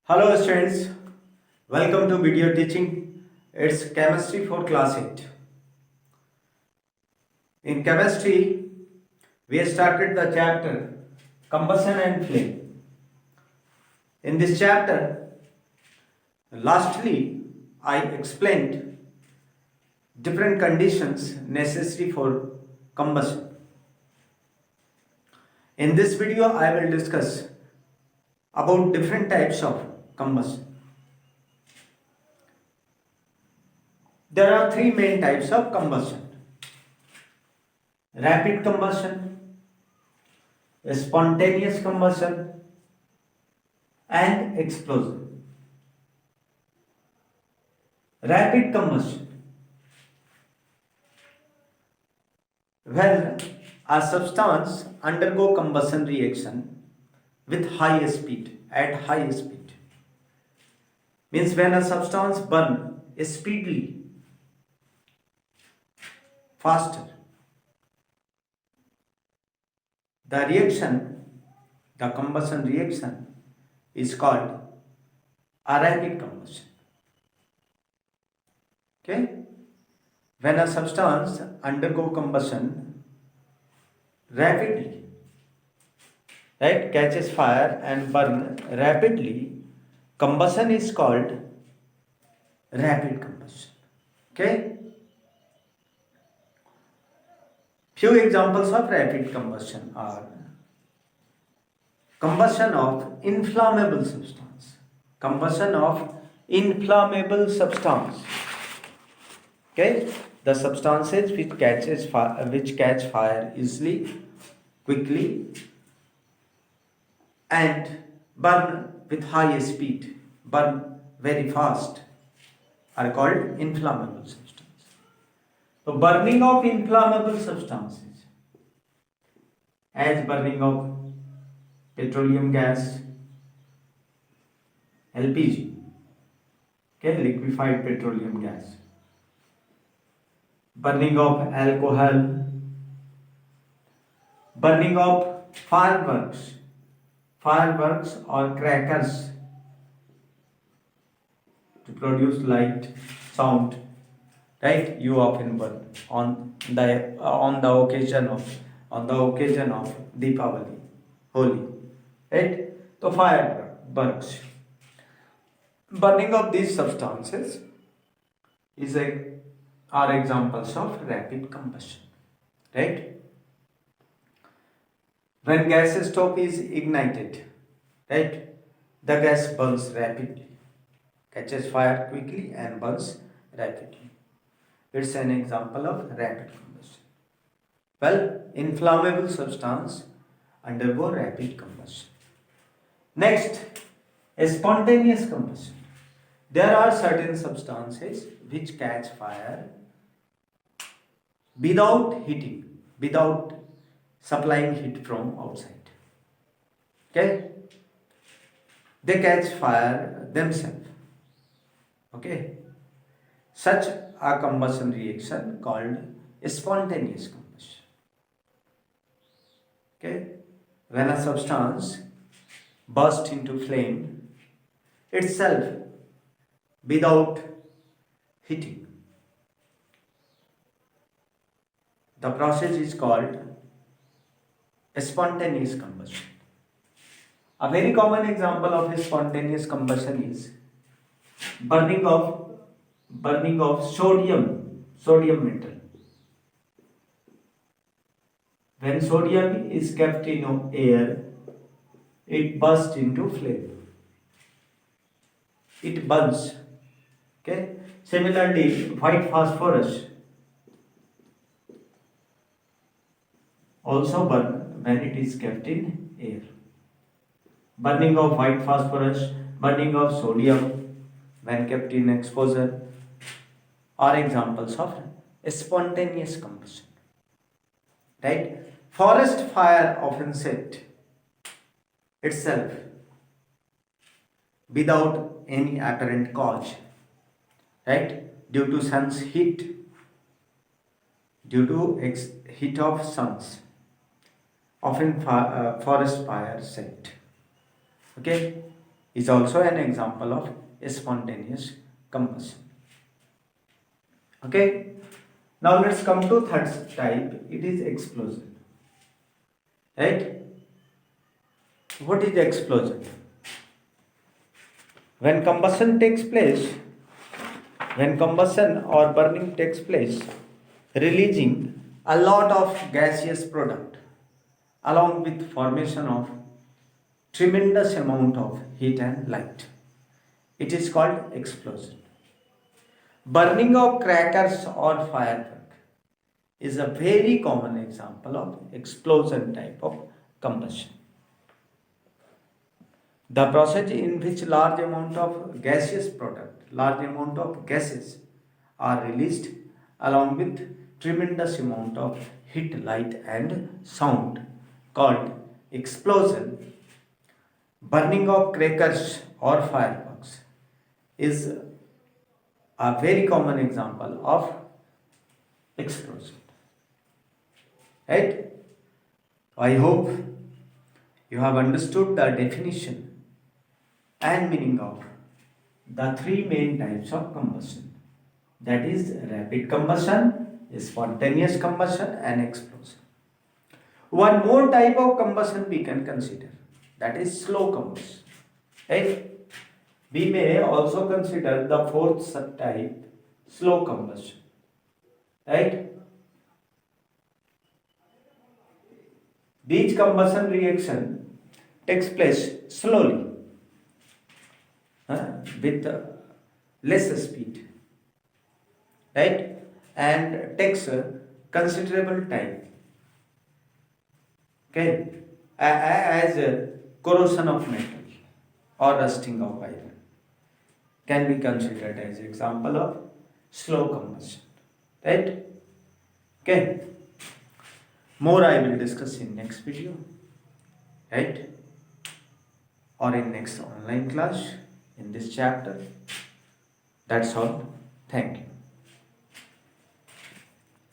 Hello students, welcome to video teaching. It's chemistry for class 8. In chemistry, we have started the chapter combustion and flame. In this chapter, lastly, I explained different conditions necessary for combustion. In this video, I will discuss about different types of combustion. There are three main types of combustion: rapid combustion, spontaneous combustion, and explosion. Rapid combustion: when a substance undergo combustion reaction with high speed, at high speed, means when a substance burn speedily, faster. The reaction, the combustion reaction is called a rapid combustion. Okay? When a substance undergo combustion rapidly, right, catches fire and burn rapidly, combustion is called rapid combustion. Okay? Few examples of rapid combustion are combustion of inflammable substance. Combustion of inflammable substance. Okay, the substances which catch fire easily, quickly, and burn with high speed, burn very fast, are called inflammable substances. So, burning of inflammable substances, as burning of petroleum gas, LPG, okay, liquefied petroleum gas, burning of alcohol, burning of fireworks or crackers to produce light, sound, right? You often burn on the occasion of Deepavali, Holi, right? So fireworks. Burning of these substances is are examples of rapid combustion, right? When gas stove is ignited, right, the gas burns rapidly, catches fire quickly and burns rapidly. It's an example of rapid combustion. Well, inflammable substance undergo rapid combustion. Next, a spontaneous combustion. There are certain substances which catch fire without heating, without supplying heat from outside. Okay? They catch fire themselves. Okay? Such a combustion reaction called spontaneous combustion. Okay? When a substance bursts into flame itself without heating, the process is called spontaneous combustion. A very common example of a spontaneous combustion is burning of sodium metal. When sodium is kept in air, it bursts into flame. It burns. Okay. Similarly, white phosphorus also burn when it is kept in air. Burning of white phosphorus, burning of sodium when kept in exposure are examples of spontaneous combustion. Right? Forest fire often set itself without any apparent cause, right? Due to sun's heat, due to heat of suns, often forest fire set. Okay, is also an example of spontaneous combustion. Okay. Now let's come to third type. It is explosion. Right? What is explosion? When combustion takes place, when combustion or burning takes place, releasing a lot of gaseous product along with formation of tremendous amount of heat and light. It is called explosion. Burning of crackers or firework is a very common example of explosion type of combustion. The process in which large amount of gaseous product, large amount of gases are released along with tremendous amount of heat, light and sound called explosion. Burning of crackers or fireworks is a very common example of explosion. Right? I hope you have understood the definition and meaning of the three main types of combustion, that is rapid combustion, spontaneous combustion and explosion. One more type of combustion we can consider, that is slow combustion. Right? We may also consider the fourth subtype, slow combustion. Right? These combustion reaction takes place slowly with less speed, right, and takes a considerable time. Okay, as corrosion of metal or rusting of iron can be considered as example of slow combustion, right? Okay, more I will discuss in next video, right, or in next online class in this chapter. That's all. Thank you.